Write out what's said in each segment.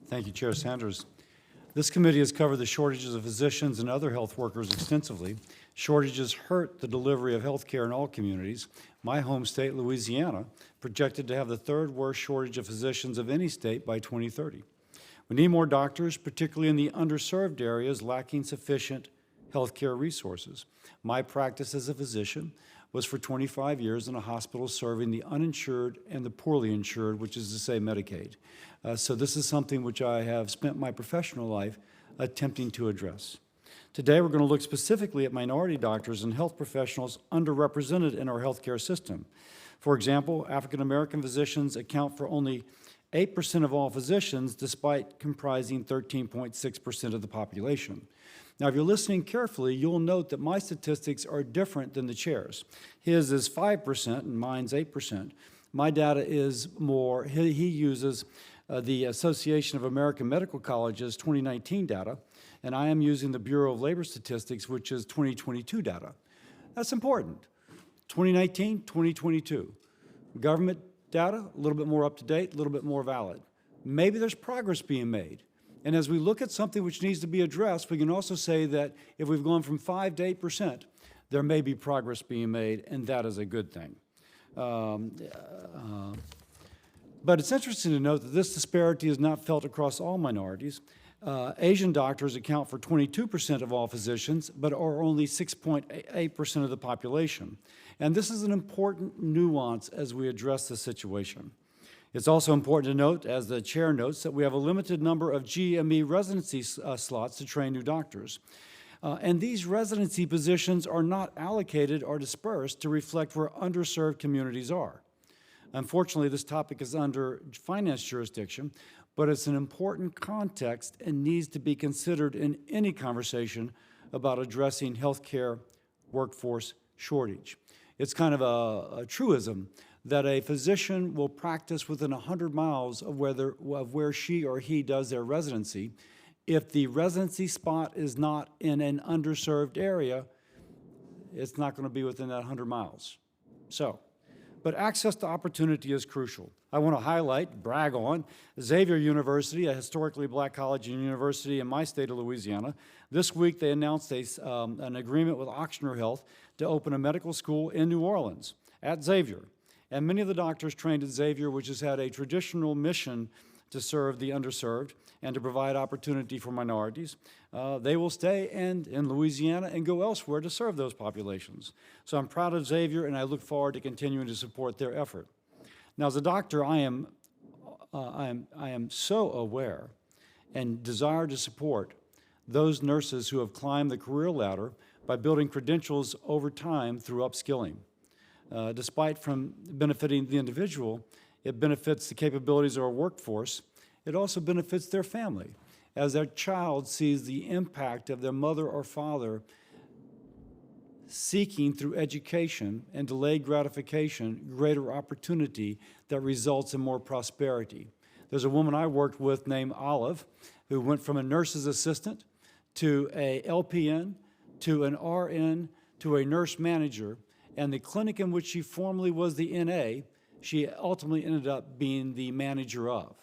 Thank you, Chair Sanders. This committee has covered the shortages of physicians and other health workers extensively. Shortages hurt the delivery of health care in all communities. My home state, Louisiana, projected to have the third worst shortage of physicians of any state by 2030. We need more doctors, particularly in the underserved areas lacking sufficient health care resources. My practice as a physician was for 25 years in a hospital serving the uninsured and the poorly insured, which is to say Medicaid. So this is something which I have spent my professional life attempting to address. Today, we're going to look specifically at minority doctors and health professionals underrepresented in our healthcare system. For example, African American physicians account for only 8% of all physicians, despite comprising 13.6% of the population. Now, if you're listening carefully, you'll note that my statistics are different than the chair's. His is 5% and mine's 8%. My data is more, he uses the Association of American Medical Colleges 2019 data, and I am using the Bureau of Labor Statistics, which is 2022 data. That's important. 2019, 2022. Government data, a little bit more up to date, a little bit more valid. Maybe there's progress being made. And as we look at something which needs to be addressed, we can also say that if we've gone from 5 to 8%, there may be progress being made, and that is a good thing. But it's interesting to note that this disparity is not felt across all minorities. Asian doctors account for 22% of all physicians, but are only 6.8% of the population. And this is an important nuance as we address the situation. It's also important to note, as the chair notes, that we have a limited number of GME residency slots to train new doctors. And these residency positions are not allocated or dispersed to reflect where underserved communities are. Unfortunately, this topic is under finance jurisdiction, but it's an important context and needs to be considered in any conversation about addressing healthcare workforce shortage. It's kind of a truism that a physician will practice within 100 miles of where she or he does their residency. If the residency spot is not in an underserved area, it's not going to be within that 100 miles. But access to opportunity is crucial. I want to highlight, brag on, Xavier University, a historically black college and university in my state of Louisiana. This week they announced an agreement with Ochsner Health to open a medical school in New Orleans at Xavier. And many of the doctors trained at Xavier, which has had a traditional mission to serve the underserved and to provide opportunity for minorities, they will stay in Louisiana and go elsewhere to serve those populations. So I'm proud of Xavier, and I look forward to continuing to support their effort. Now, as a doctor, I am so aware and desire to support those nurses who have climbed the career ladder by building credentials over time through upskilling. Despite from benefiting the individual, it benefits the capabilities of our workforce. It also benefits their family, as their child sees the impact of their mother or father seeking through education and delayed gratification greater opportunity that results in more prosperity. There's a woman I worked with named Olive who went from a nurse's assistant to a LPN to an RN to a nurse manager, and the clinic in which she formerly was the NA, she ultimately ended up being the manager of.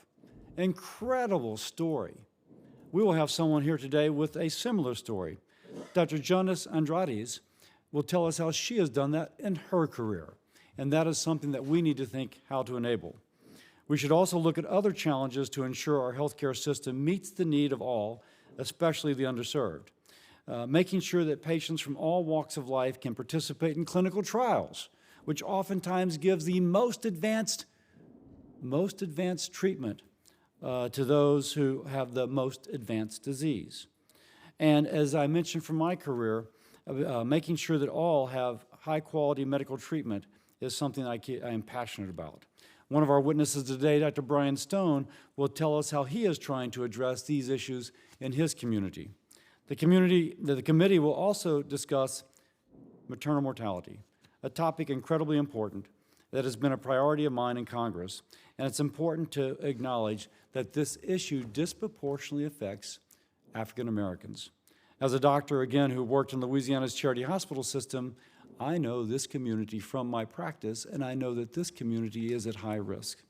Incredible story. We will have someone here today with a similar story. Dr. Jonas Andrades will tell us how she has done that in her career, and that is something that we need to think how to enable. We should also look at other challenges to ensure our healthcare system meets the need of all, especially the underserved. Making sure that patients from all walks of life can participate in clinical trials, which oftentimes gives the most advanced treatment to those who have the most advanced disease. And as I mentioned from my career, making sure that all have high-quality medical treatment is something I am passionate about. One of our witnesses today, Dr. Brian Stone, will tell us how he is trying to address these issues in his community. The committee will also discuss maternal mortality, a topic incredibly important that has been a priority of mine in Congress, and it's important to acknowledge that this issue disproportionately affects African Americans. As a doctor, again, who worked in Louisiana's charity hospital system, I know this community from my practice, and I know that this community is at high risk.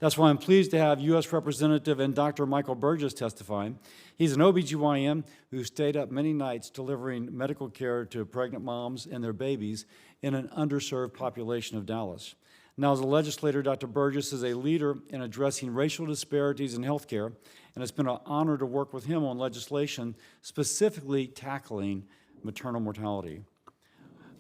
That's why I'm pleased to have U.S. Representative and Dr. Michael Burgess testifying. He's an OBGYN who stayed up many nights delivering medical care to pregnant moms and their babies in an underserved population of Dallas. Now, as a legislator, Dr. Burgess is a leader in addressing racial disparities in healthcare, and it's been an honor to work with him on legislation specifically tackling maternal mortality.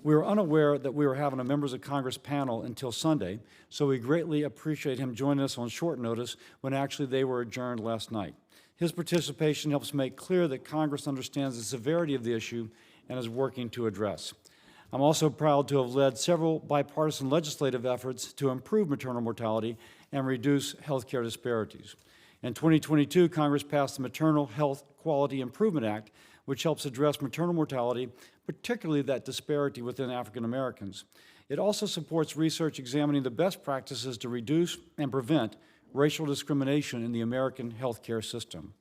We were unaware that we were having a members of Congress panel until Sunday, so we greatly appreciate him joining us on short notice when actually they were adjourned last night. His participation helps make clear that Congress understands the severity of the issue and is working to address. I'm also proud to have led several bipartisan legislative efforts to improve maternal mortality and reduce healthcare disparities. In 2022, Congress passed the Maternal Health Quality Improvement Act, which helps address maternal mortality, particularly that disparity within African Americans. It also supports research examining the best practices to reduce and prevent racial discrimination in the American healthcare system.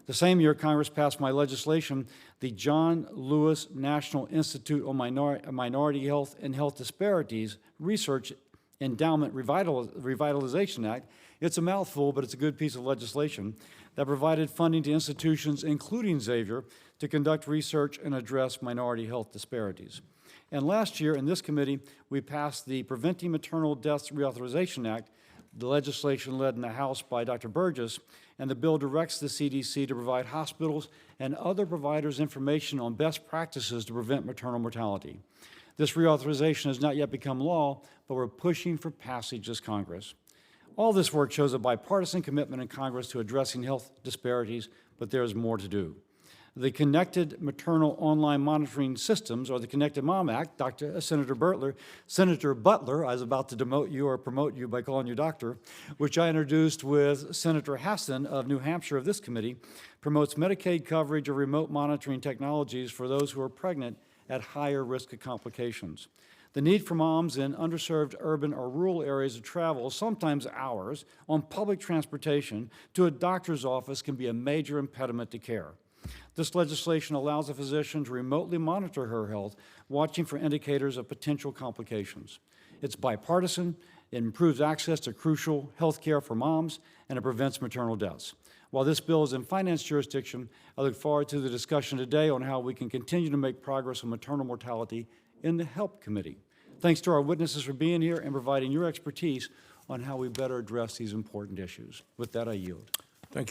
The same year, Congress passed my legislation, the John Lewis National Institute on Minority Health and Health Disparities Research Endowment Revitalization Act. It's a mouthful, but it's a good piece of legislation that provided funding to institutions, including Xavier, to conduct research and address minority health disparities. And last year, in this committee, we passed the Preventing Maternal Deaths Reauthorization Act, the legislation led in the House by Dr. Burgess, and the bill directs the CDC to provide hospitals and other providers information on best practices to prevent maternal mortality. This reauthorization has not yet become law, but we're pushing for passage as Congress. All this work shows a bipartisan commitment in Congress to addressing health disparities, but there's more to do. The Connected Maternal Online Monitoring Systems, or the Connected Mom Act, Senator Butler, I was about to demote you or promote you by calling you doctor, which I introduced with Senator Hassan of New Hampshire of this committee, promotes Medicaid coverage of remote monitoring technologies for those who are pregnant at higher risk of complications. The need for moms in underserved urban or rural areas to travel, sometimes hours, on public transportation to a doctor's office can be a major impediment to care. This legislation allows a physician to remotely monitor her health, watching for indicators of potential complications. It's bipartisan, it improves access to crucial health care for moms, and it prevents maternal deaths. While this bill is in finance jurisdiction, I look forward to the discussion today on how we can continue to make progress on maternal mortality in the HELP Committee. Thanks to our witnesses for being here and providing your expertise on how we better address these important issues. With that, I yield.